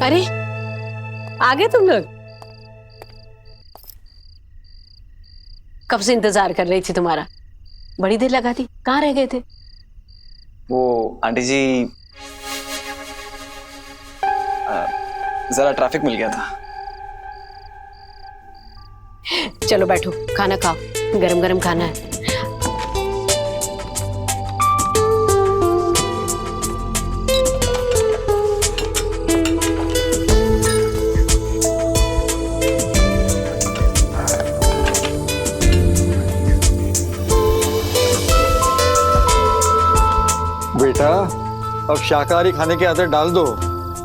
अरे आ गए तुम लोग। कब से इंतजार कर रही थी तुम्हारा, बड़ी देर लगा दी। कहाँ रह गए थे? वो आंटी जी जरा ट्रैफिक मिल गया था। चलो बैठो, खाना खाओ, गरम गरम खाना है। बेटा अब शाकाहारी खाने की आदत डाल दो,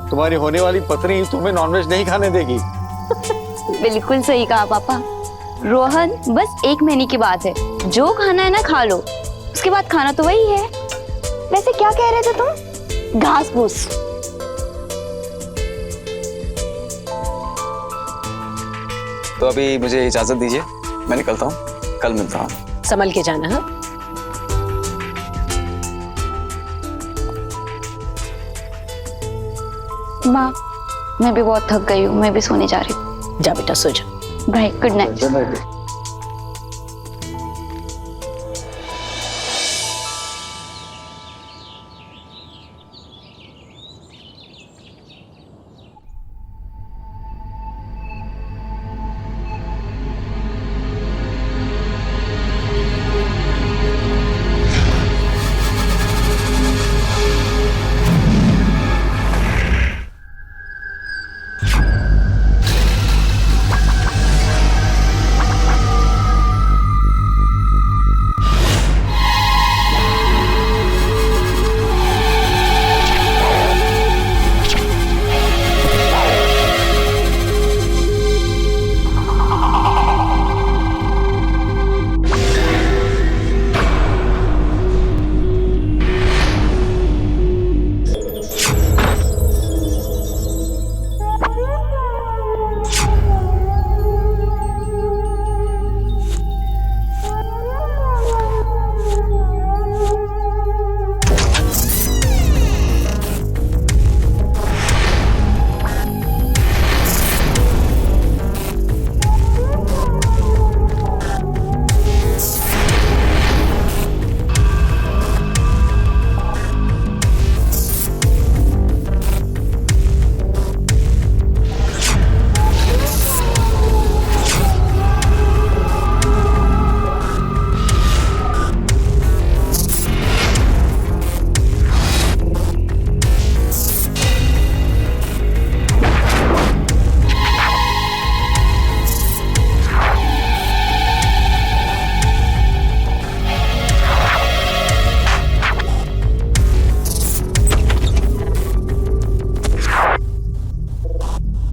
तुम्हारी होने वाली पत्नी तुम्हें नॉनवेज नहीं खाने देगी। बिल्कुल सही कहा पापा। रोहन, बस 1 महीने की बात है, जो खाना है ना खा लो, उसके बाद खाना तो वही है। वैसे क्या कह रहे थे तुम? घास फूस। तो अभी मुझे इजाजत दीजिए, मैं निकलता हूँ, कल मिलता हूँ। संभल के जाना। हाँ माँ, मैं भी बहुत थक गई हूँ, मैं भी सोने जा रही हूँ। जा बेटा, सो जा। Bye, good night.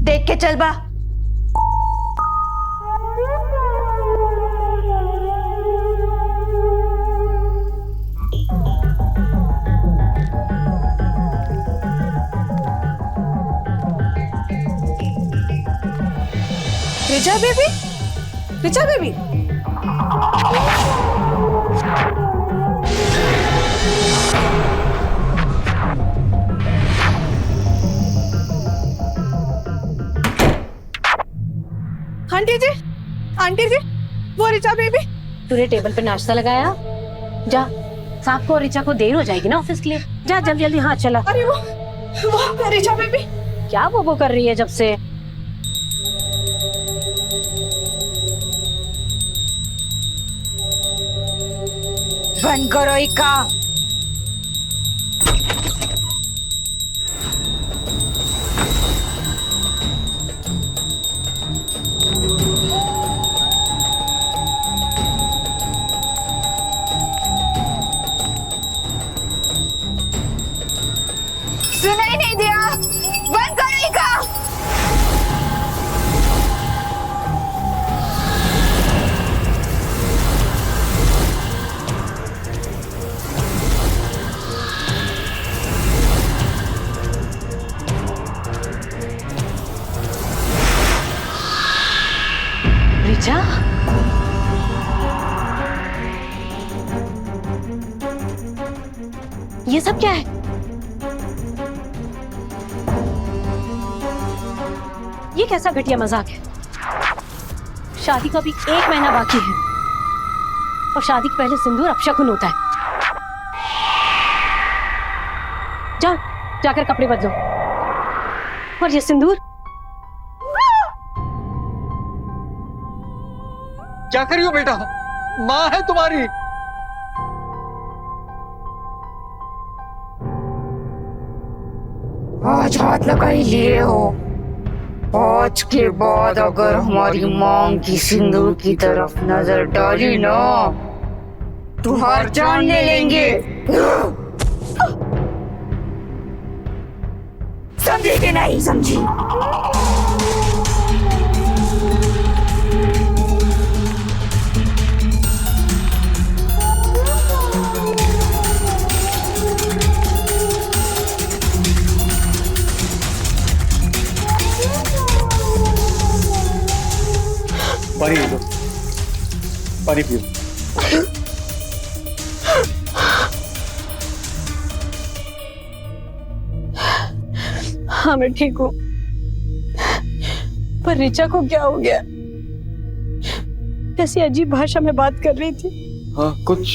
देख के चल बा। Richa baby, Richa baby, aunty ji, aunty ji, वो रिचा बेबी। तूने टेबल पे नाश्ता लगाया? जा, साहब को और रिचा को देर हो जाएगी ना ऑफिस के लिए। जा जल्दी जल्दी। हाँ चला। अरे वो रिचा बेबी क्या वो कर रही है जब से? बंद करो इका। सुनाई नहीं दिया, बंद करो इका। रिचा, ये सब क्या है? कैसा घटिया मजाक है? शादी का भी 1 महीना बाकी है और शादी के पहले सिंदूर अपशकुन होता है। जाओ जाकर कपड़े बदलो। और ये सिंदूर क्या कर रही हो बेटा? माँ है तुम्हारी। आज हाथ लगा ही लिए हो। आज के बाद अगर हमारी मांग की सिंदूर की तरफ नजर डाली ना तो हार जान ले लेंगे। समझी कि नहीं समझी? पानी लो, पानी पियो। हाँ मैं ठीक हूँ, पर ऋचा को क्या हो गया? कैसी अजीब भाषा में बात कर रही थी। हाँ, कुछ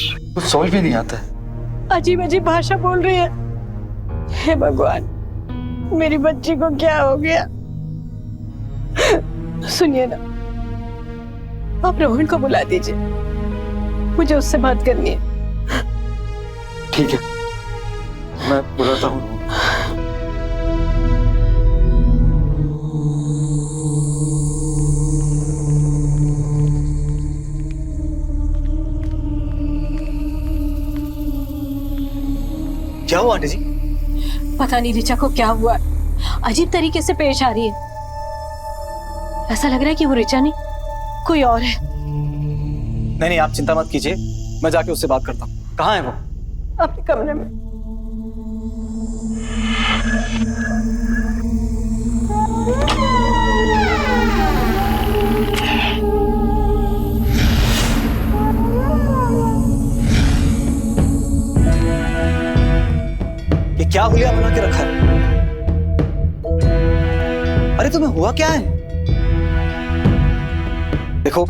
समझ में नहीं आता है। अजीब अजीब भाषा बोल रही है। हे भगवान, मेरी बच्ची को क्या हो गया? सुनिए ना, आप रोहन को बुला दीजिए, मुझे उससे बात करनी है। ठीक है, मैं बुलाता हूँ। क्या हुआ आंटी जी? पता नहीं ऋचा को क्या हुआ, अजीब तरीके से पेश आ रही है। ऐसा लग रहा है कि वो ऋचा नहीं कोई और है। नहीं, आप चिंता मत कीजिए, मैं जाके उससे बात करता हूँ। कहाँ है वो? अपने कमरे में। ये क्या हुलिया बना के रखा है? अरे तुम्हें हुआ क्या है? देखो,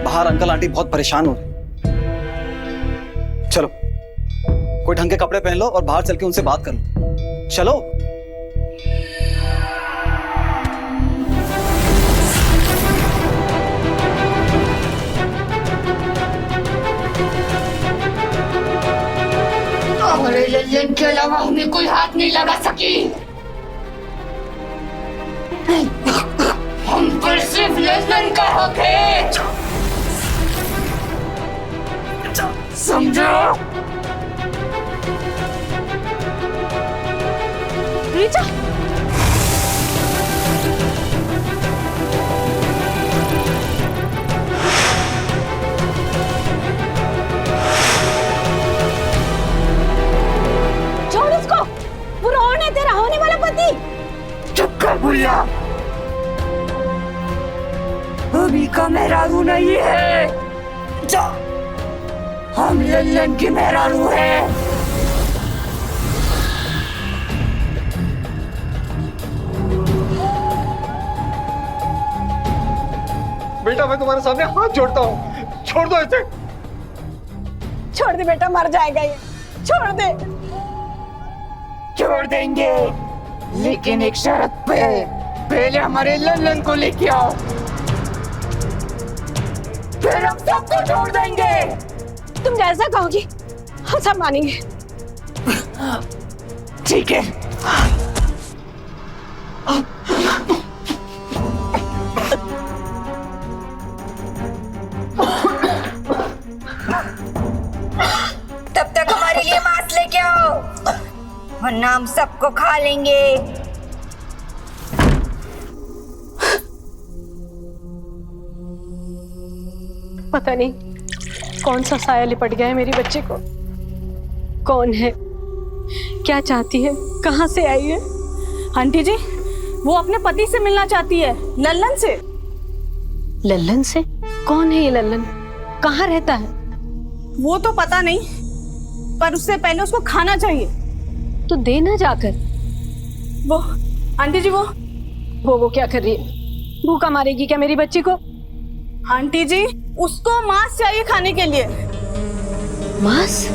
बाहर अंकल आंटी बहुत परेशान हो रहे हैं। चलो, कोई ढंग के कपड़े पहन लो और बाहर चल के उनसे बात कर लो। चलो। हमारे लल्लन के अलावा हमें कोई हाथ नहीं लगा सकी। हम पर सिर्फ लल्लन का हक है, समझो? ऋचा, छोड़ उसको, वो रोहन है तेरा होने वाला पति। चुप कर भैया, अभी का मेहरारू नहीं है। जा, हम लल्लन की मेहरारू है। बेटा, मैं तुम्हारे सामने हाथ जोड़ता हूँ, छोड़ दो इसे। छोड़ दे बेटा, मर जाएगा ये, छोड़ दे। छोड़ देंगे, लेकिन एक शर्त पे। पहले हमारे लल्लन को लेके आओ, फिर हम सबको छोड़ देंगे। तुम जैसा कहोगी हम सब मानेंगे। ठीक है। तब तक हमारे लिए मांस लेके आओ, वरना हम सबको खा लेंगे। पता नहीं कौन सा साया लिपट गया है मेरी बच्ची को। कौन है, क्या चाहती है, कहाँ से आई है? आंटी जी, वो अपने पति से मिलना चाहती है, लल्लन से। लल्लन से? कौन है ये लल्लन? कहाँ रहता है? वो तो पता नहीं, पर उससे पहले उसको खाना चाहिए। तो देना जाकर। वो आंटी जी, वो वो क्या कर रही है? भूखा मारेगी क्या मेरी बच्ची को? आंटी जी, उसको मांस चाहिए खाने के लिए। मांस?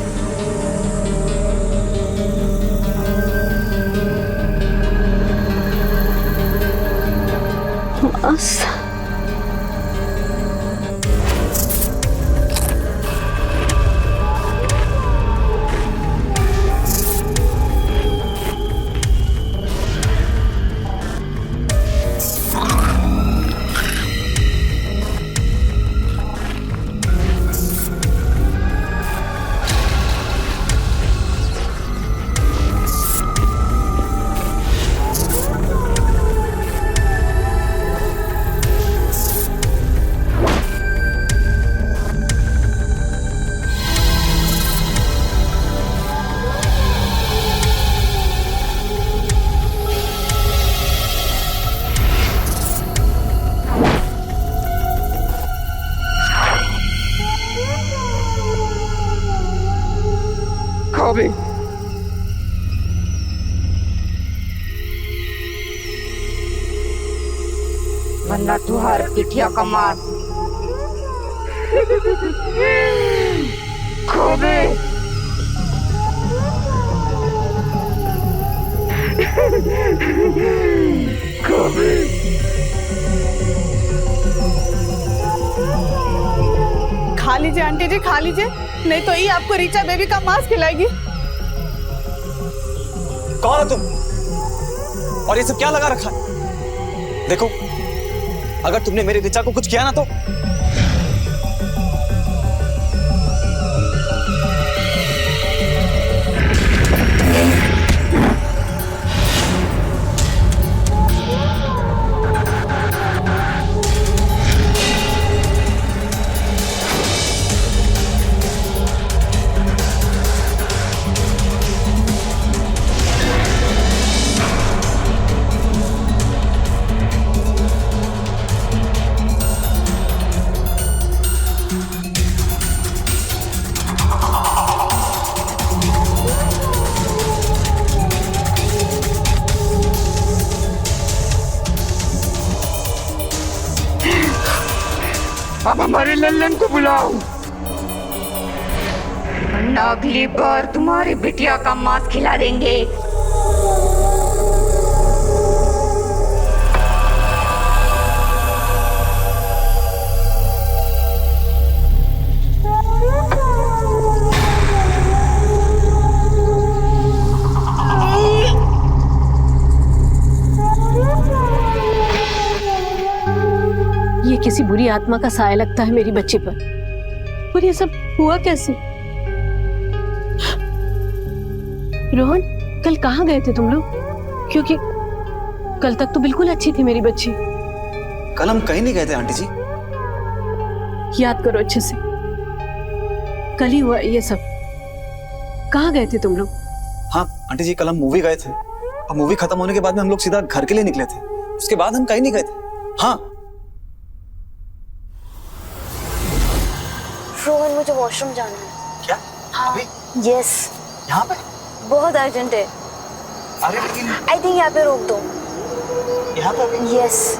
मांस? खाओ बे। वरना तुहार पिठिया का मार। खाओ बे। खाओ बे। खा लीजिए आंटी जी, खा लीजिए, नहीं तो ये आपको रीचा बेबी का मांस खिलाएगी। कौन हो तुम? और ये सब क्या लगा रखा है? देखो, अगर तुमने मेरी ऋचा को कुछ किया ना तो अब हमारे लल्लन को बुलाओ, वरना अगली बार तुम्हारी बिटिया का मांस खिला देंगे। ये किसी बुरी आत्मा का साया लगता है मेरी बच्ची पर। और ये सब हुआ कैसे? रोहन, कल कहाँ गए थे तुम लोग? क्योंकि कल तक तो बिल्कुल अच्छी थी मेरी बच्ची। कल हम कहीं नहीं गए थे आंटी जी। याद करो अच्छे से, कल ही हुआ ये सब। कहाँ गए थे तुम लोग? हाँ आंटी जी, कल हम मूवी गए थे और मूवी खत्म होने के बाद में हम लोग सीधा घर के लिए निकले थे। उसके बाद हम कहीं नहीं गए थे। हाँ रोहन, मुझे वॉशरूम जाना है। क्या? हाँ। अभी? यस। यहाँ पे? बहुत अर्जेंट है। अरे लेकिन आई थिंक यहाँ पे रोक दो। यहाँ पे अभी? यस।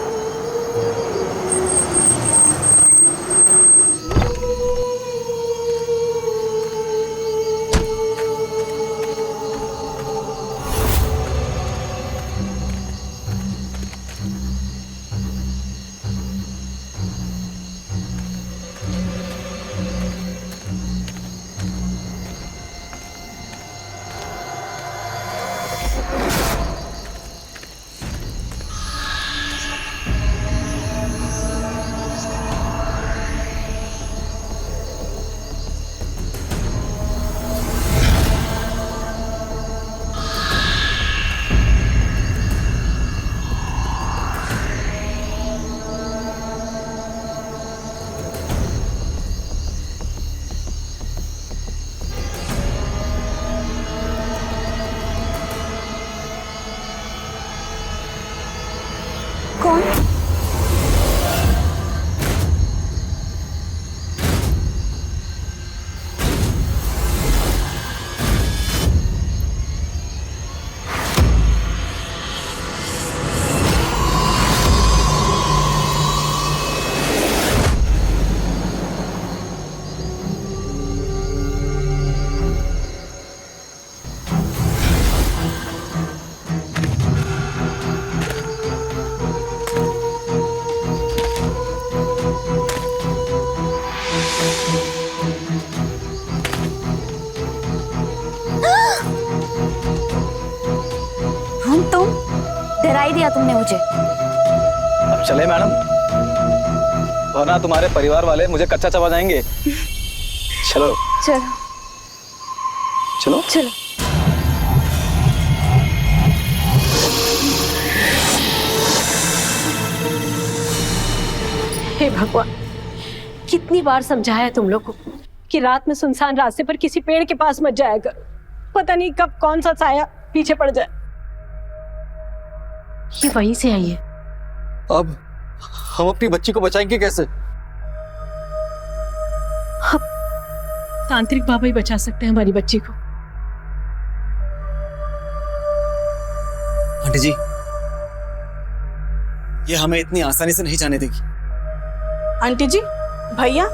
दिया तुमने मुझे? अब चले मैडम, वरना तुम्हारे परिवार वाले मुझे कच्चा चबा जाएंगे। चलो चलो चलो। चलो। हे भगवान, कितनी बार समझाया है तुम लोग को कि रात में सुनसान रास्ते पर किसी पेड़ के पास मत जाया कर। पता नहीं कब कौन सा साया पीछे पड़ जाए। ये वहीं से आई है। अब हम अपनी बच्ची को बचाएंगे कैसे? तांत्रिक बाबा ही बचा सकते हैं हमारी बच्ची को। आंटी जी, ये हमें इतनी आसानी से नहीं जाने देगी। आंटी जी, भैया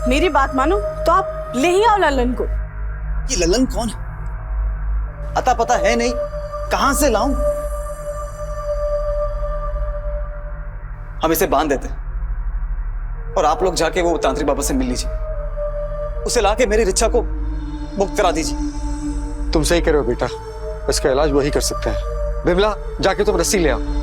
मेरी बात मानो तो आप ले ही आओ ललन को। ये ललन कौन है? अता पता है नहीं, कहां से लाऊं? हम इसे बांध देते हैं और आप लोग जाके वो तांत्रिक बाबा से मिल लीजिए। उसे लाके मेरी रिचा को मुक्त करा दीजिए। तुम सही कह रहे हो बेटा, इसका इलाज वही कर सकते हैं। बिमला, जाके तुम रस्सी ले आओ।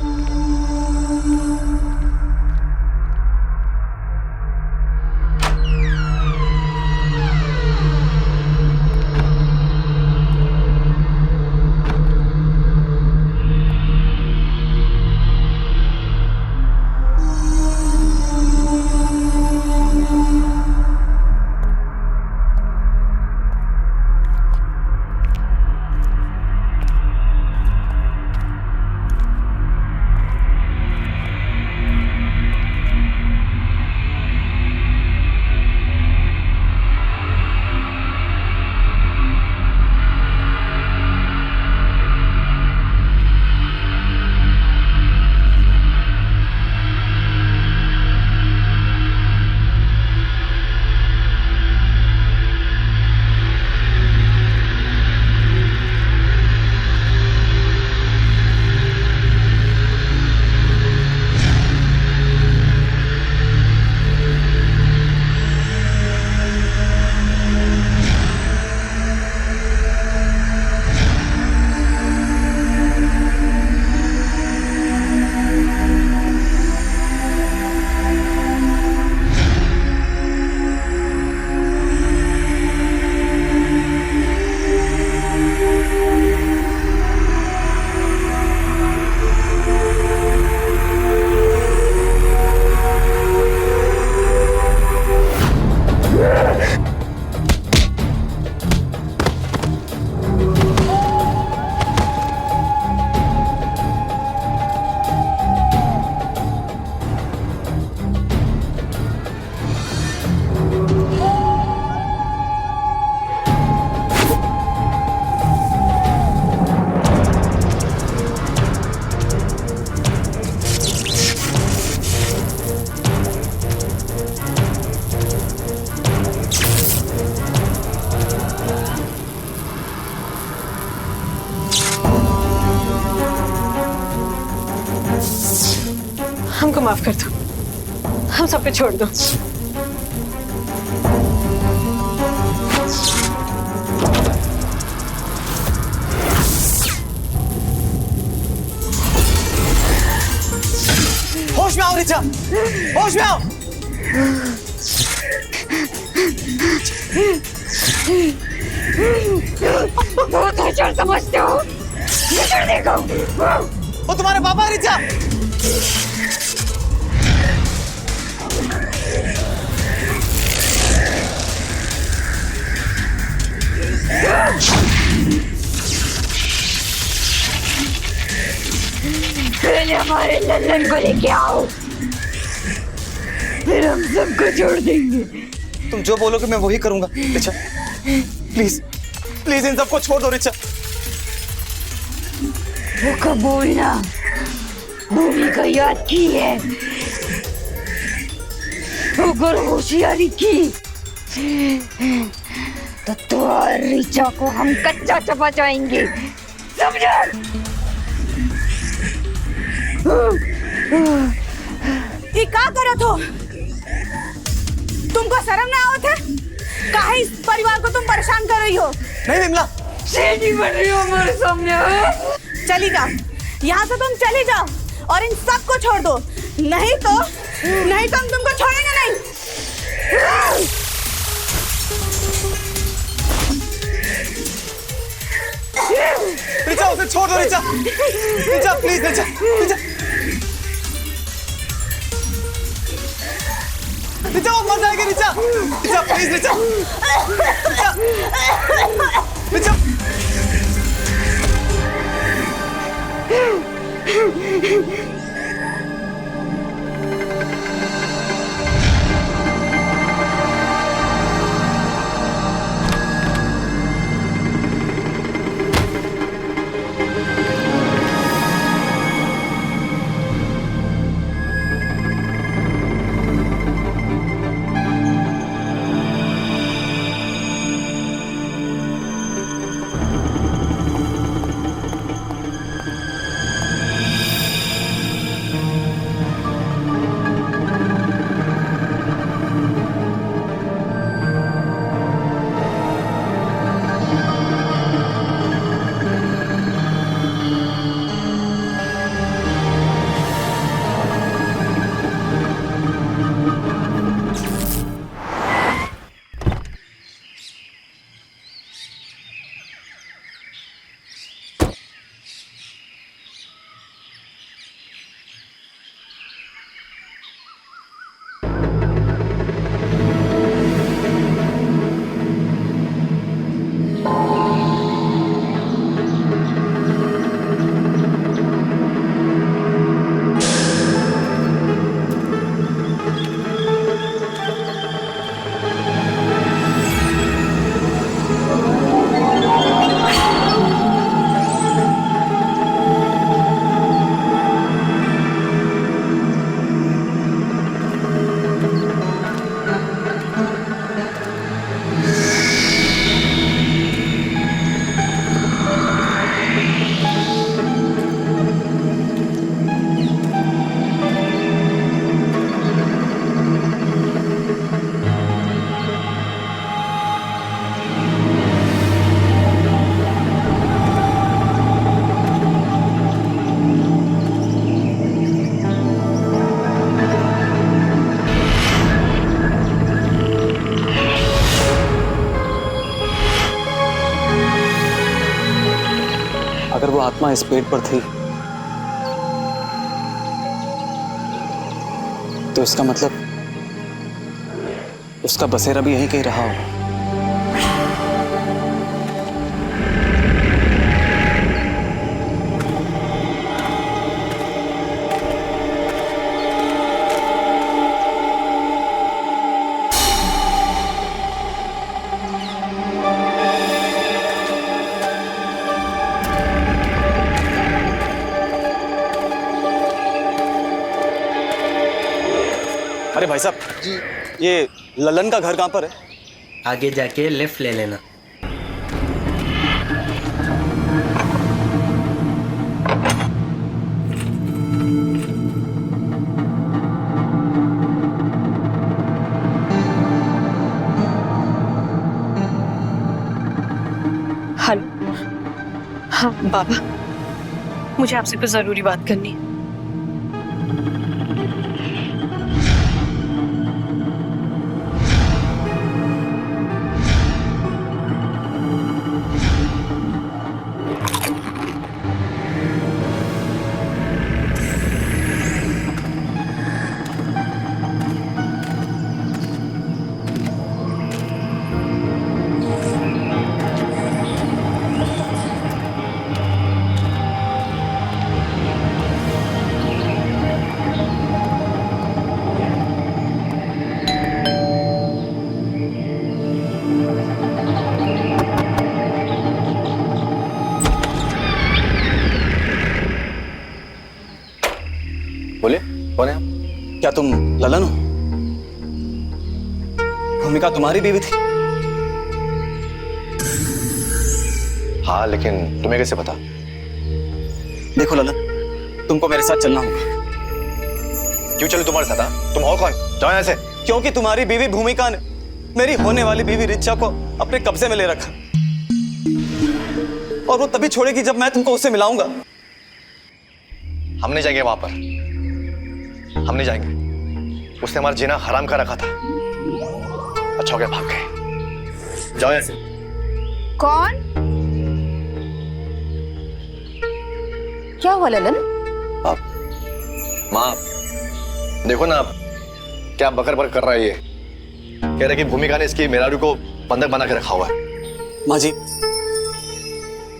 हमको माफ कर दो, हम सब पे छोड़ दो। होश में आओ रिचा, होश में आओ। बहुत होशियार समझते हो, निकल देखो। वो तुम्हारे पापा है रिचा। पहले हमारे ललन को लेके आओ, फिर हम सबको छोड़ देंगे। तुम जो बोलोगे मैं वही करूंगा रिचा। प्लीज प्लीज इन सबको छोड़ दो रिचा। वो कब बोलना, भूमि को याद की है, अगर होशियारी की तो तुम्हारी रिचा को हम कच्चा चबा जाएंगे, समझा? ये क्या करो तो? तुमको शर्म ना आवत है? काहे इस परिवार को तुम परेशान कर रही हो? नहीं विमला, सेठी बन रही हो हमारे सामने। चली जाओ यहाँ से, तुम चली जाओ। और इन सबको छोड़ दो, नहीं तो हम तुमको छोड़ेंगे नहीं। रिचा, उसे छोड़ दो रिचा। रिचा प्लीज, रिचा रिचा रिचा, वो मर जाएगी रिचा। रिचा प्लीज, रिचा रिचा रिचा। अगर वो आत्मा इस पेड़ पर थी तो इसका मतलब उसका बसेरा भी यहीं कहीं रहा होगा। अरे भाई साहब जी, ये ललन का घर कहाँ पर है? आगे जाके लेफ्ट ले लेना। हेलो, हाँ बाबा, मुझे आपसे कुछ जरूरी बात करनी है। बोले, कौन है आप? क्या तुम ललन हो? भूमिका तुम्हारी बीवी थी? हाँ, लेकिन तुम्हें कैसे पता? देखो ललन, तुमको मेरे साथ चलना होगा। क्यों चलूं तुम्हारे साथ? हाँ? तुम हो कौन? जाओ यहाँ से। क्योंकि तुम्हारी बीवी भूमिका ने मेरी होने वाली बीवी रिचा को अपने कब्जे में ले रखा, और वो तभी छोड़ेगी जब मैं तुमको उससे मिलाऊंगा। हम नहीं जाएंगे वहां पर, हम नहीं जाएंगे। उसने हमारा जीना हराम कर रखा था। अच्छा हो गया भाग गए। जाओ यहाँ से। कौन? क्या हुआ ललन? आप माँ देखो ना, आप क्या बकर बकर कर रहा है ये। कह रहे कि भूमिका ने इसकी मेरारू को बंधक बना के रखा हुआ है। माँ जी,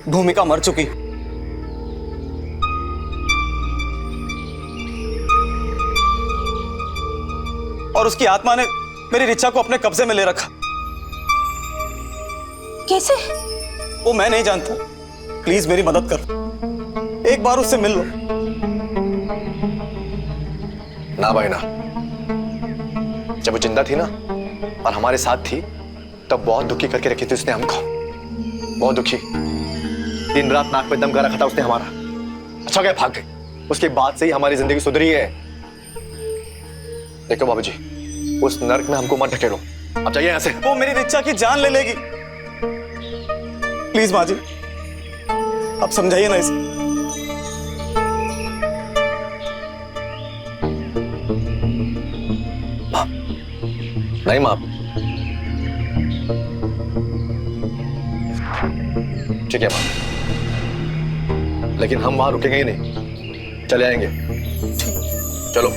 भूमिका मर चुकी। और उसकी आत्मा ने मेरी ऋचा को अपने कब्जे में ले रखा। कैसे? वो मैं नहीं जानता। प्लीज मेरी मदद करो, एक बार उससे मिल लो। ना भाई ना, जब वो जिंदा थी ना और हमारे साथ थी तब बहुत दुखी करके रखी थी उसने हमको, बहुत दुखी। दिन रात नाक पे दम कर रखा था उसने हमारा। अच्छा क्या भाग गई। उसके बाद से ही हमारी जिंदगी सुधरी है। देखो बाबूजी, उस नर्क में हमको मत ढकेलो। अब जाइए यहाँ से। वो मेरी ऋचा की जान ले लेगी। प्लीज माँ जी, आप समझाइए ना इसे। माँ, नहीं माँ, ठीक है माँ, लेकिन हम वहां रुकेंगे ही नहीं, चले आएंगे। चलो।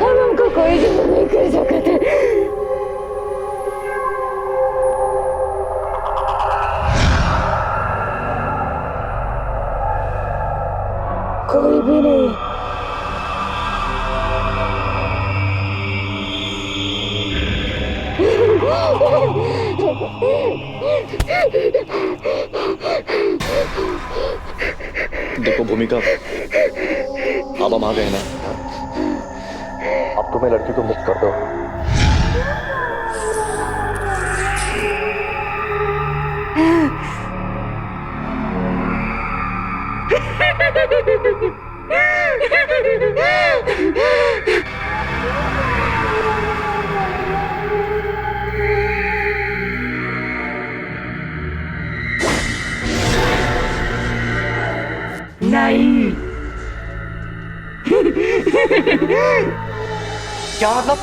हमको कोई नहीं कर सकते। कोई भी नहीं। देखो भूमिका, अब हम आ गए ना, अब तुम्हें लड़की को मुक्त कर दो। नहीं। क्या मतलब?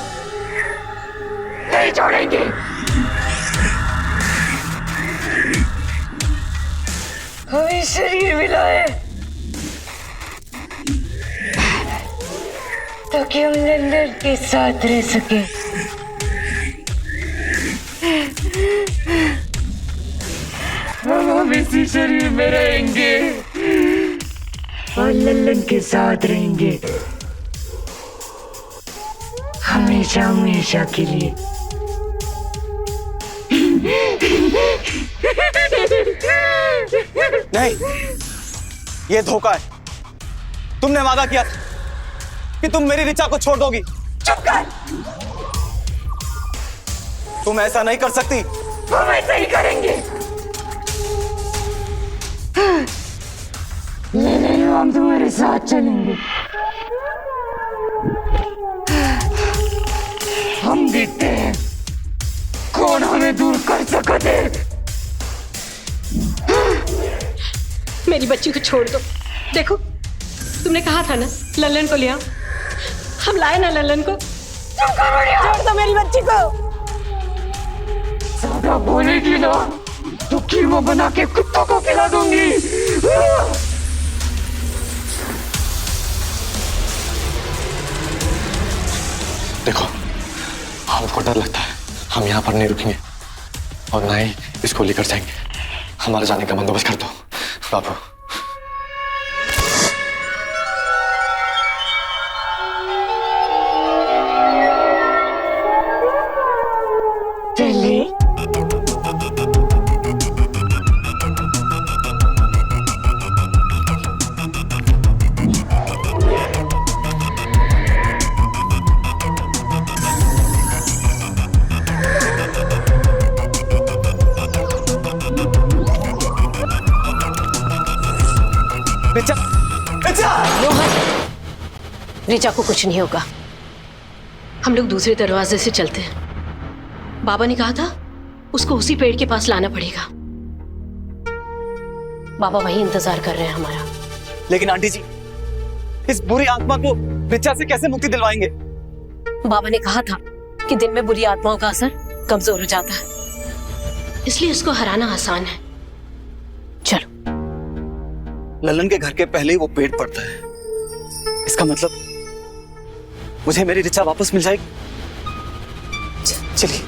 नहीं छोड़ेंगे। हमें शरीर मिला है ताकि हम लंदन के साथ रह सके। हम इसी शरीर में रहेंगे और लल्लन के साथ रहेंगे हमेशा हमेशा के लिए। नहीं, ये धोखा है। तुमने वादा किया था कि तुम मेरी ऋचा को छोड़ दोगी। चुप कर। तुम ऐसा नहीं कर सकती। हम ऐसा ही करेंगे। लेकिन हम तुम्हारे साथ चलेंगे। हम देखते हैं कौन हमें दूर कर सकते है। मेरी बच्ची को छोड़ दो। देखो, तुमने कहा था ना ललन को ले आओ, हम लाए ना ललन को। छोड़ दो मेरी बच्ची को। ज्यादा बोलेगी ना तो कीमा बना के कुत्तों को खिला दूंगी। देखो, हमको डर लगता है, हम यहाँ पर नहीं रुकेंगे और ना ही इसको लेकर जाएंगे। हमारे जाने का बंदोबस्त कर दो बाबू। चले। रिचा, रिचा! रोहन, रिचा को कुछ नहीं होगा। हम लोग दूसरे दरवाजे से चलते हैं। बाबा ने कहा था उसको उसी पेड़ के पास लाना पड़ेगा। बाबा वही इंतजार कर रहे हैं हमारा। लेकिन आंटी जी, इस बुरी आत्मा को रिचा से कैसे मुक्ति दिलवाएंगे? बाबा ने कहा था कि दिन में बुरी आत्माओं का असर कमजोर हो जाता है, इसलिए इसको हराना आसान है। चलो। ललन के घर के पहले ही वो पेड़ पड़ता है। इसका मतलब मुझे मेरी रिचा वापस मिल जाएगी। चलिए।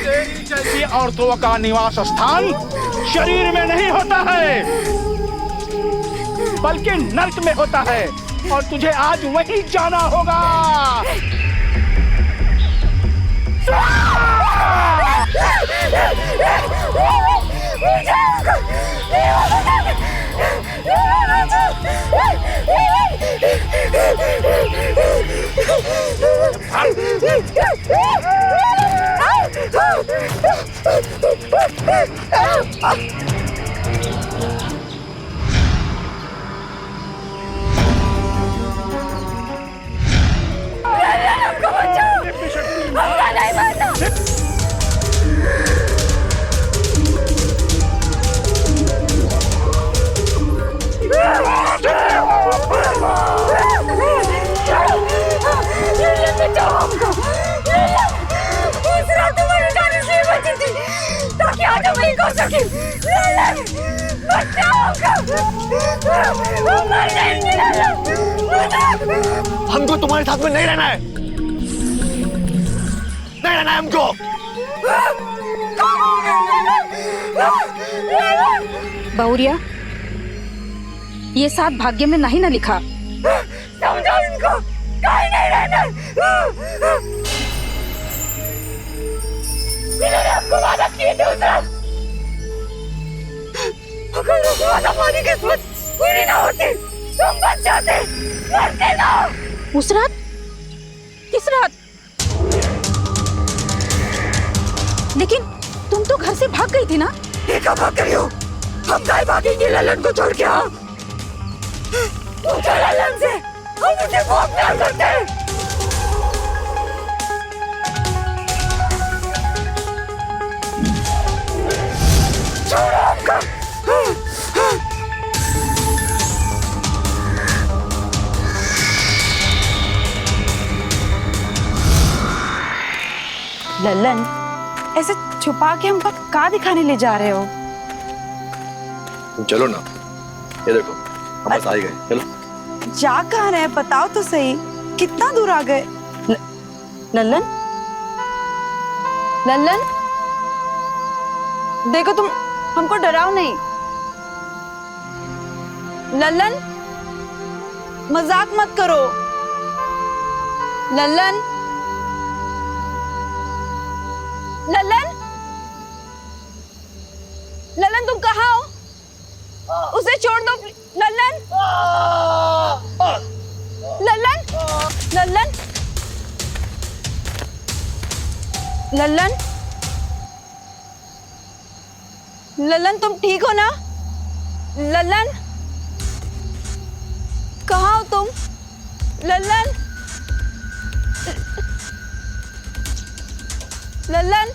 तेरी जैसी औरतों का निवास स्थान शरीर में नहीं होता है, बल्कि नर्क में होता है, और तुझे आज वहीं जाना होगा। हमको तुम्हारे साथ में नहीं रहना है, नहीं रहना है हमको। बहुरिया, ये साथ भाग्य में नहीं ना लिखा। समझो इनको, कहीं नहीं रहना। इन्होंने आपको वादा किए थे दूसरा। अगर वो वादा हमारी किस्मत पूरी ना होती, तुम बच जाते, मरते ना। उस रात, किस रात? लेकिन तुम तो घर से भाग गई थी ना? ये कब भाग गई हो? हम कहीं भागेंगे ललन को छोड़ के? हाँ, पूछो ललन से, हम उसे बहुत प्यार करते हैं। छोड़ो आपका। ललन, ऐसे छुपा के हमको कहाँ दिखाने ले जा रहे हो? तुम चलो ना, ये देखो हम बस आ ही गए। चलो। जा कहाँ रहे, बताओ तो सही, कितना दूर आ गए? ललन, ललन, देखो तुम हमको डराओ नहीं। लल्लन, मजाक मत करो। लल्लन, लल्लन, लल्लन तुम कहाँ हो? उसे छोड़ दो लल्लन। लल्लन, लल्लन, लल्लन, लल्लन तुम ठीक हो ना? लल्लन, कहाँ हो तुम? लल्लन, लल्लन,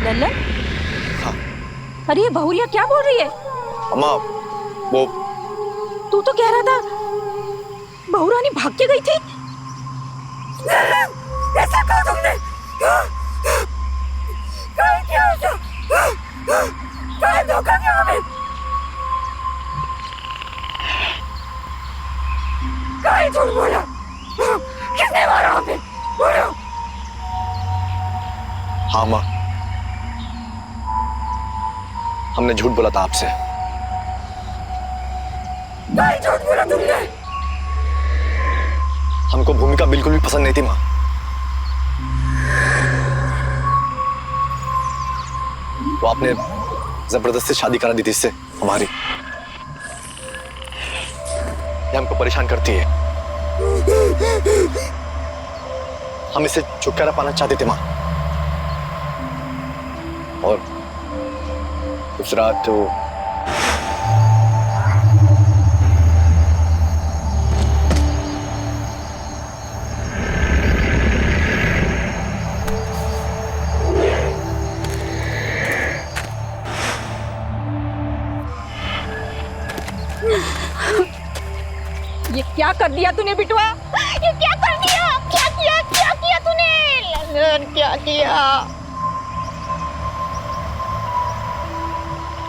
लल्लन, अरे ये बहुरिया क्या बोल रही है? अम्मा, वो तू तो कह रहा था बहुरानी भाग के गई थी। ऐसा कहा तुमने? क्या किया ऐसा? क्या धोखा किया हमें? क्या झूठ बोला? किसने मारा हमें? बोलो। हाँ माँ, हमने झूठ बोला था आपसे। क्या झूठ बोला तुमने? हमको भूमिका बिल्कुल भी पसंद नहीं थी माँ। वो आपने जबरदस्ती शादी करा दी थी इससे हमारी। ये हमको परेशान करती है। हम इसे छुटकारा पाना चाहते थे माँ। और उस रात तो ये क्या कर दिया तूने बिटुआ? ये क्या कर दिया? क्या किया तूने? लल्लन क्या किया?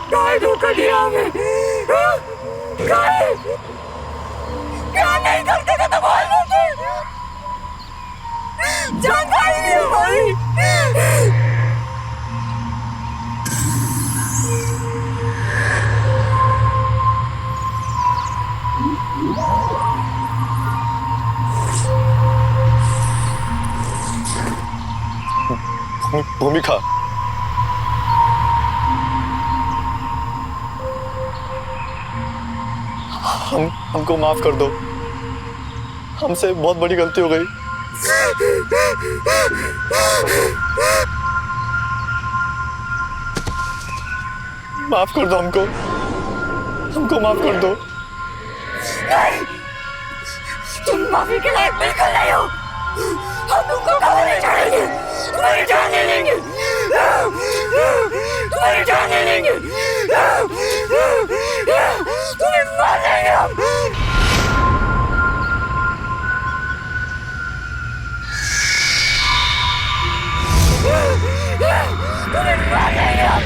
क्या धोखा दिया हमें? क्या नहीं करते थे तो बोल देते। जानकारी नहीं हमारी। भूमिका, हमको माफ कर दो। हमसे बहुत बड़ी गलती हो गई। माफ कर दो हमको माफ कर दो। नहीं, तुम माफी के लायक बिल्कुल नहीं हो। हम तुमको कभी नहीं छोड़ेंगे। तुम्हारी जान ले लेंगे। तुम्हारी जान ले लेंगे। तुम्हें मार देंगे हम। तुम्हें मार देंगे हम।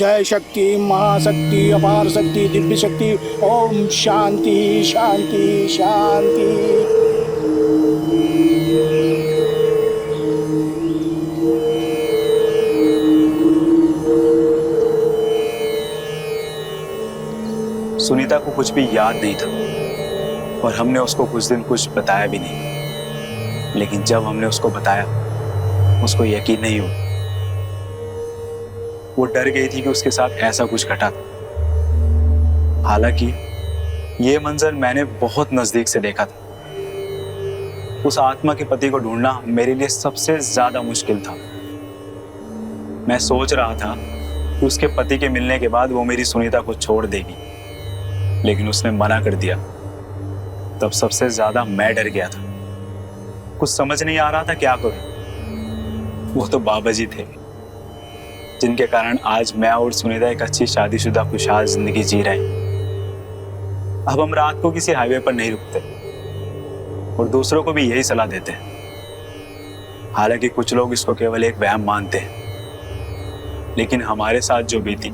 जय शक्ति महाशक्ति अपार शक्ति दिव्य शक्ति। ओम शांति शांति शांति। सुनीता को कुछ भी याद नहीं था और हमने उसको कुछ दिन कुछ बताया भी नहीं, लेकिन जब हमने उसको बताया उसको यकीन नहीं हुआ। वो डर गई थी कि उसके साथ ऐसा कुछ घटा था। हालांकि ये मंजर मैंने बहुत नजदीक से देखा था। उस आत्मा के पति को ढूंढना मेरे लिए सबसे ज्यादा मुश्किल था। मैं सोच रहा था कि उसके पति के मिलने के बाद वो मेरी सुनीता को छोड़ देगी, लेकिन उसने मना कर दिया। तब सबसे ज्यादा मैं डर गया था। कुछ समझ नहीं आ रहा था क्या करूं। वो तो बाबा जी थे जिनके कारण आज मैं और सुनीता एक अच्छी शादीशुदा खुशहाल जिंदगी जी रहे हैं। अब हम रात को किसी हाईवे पर नहीं रुकते और दूसरों को भी यही सलाह देते हैं। हालांकि कुछ लोग इसको केवल एक वहम मानते हैं, लेकिन हमारे साथ जो बीती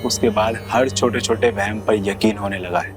उसके बाद हर छोटे छोटे वहम पर यकीन होने लगा है।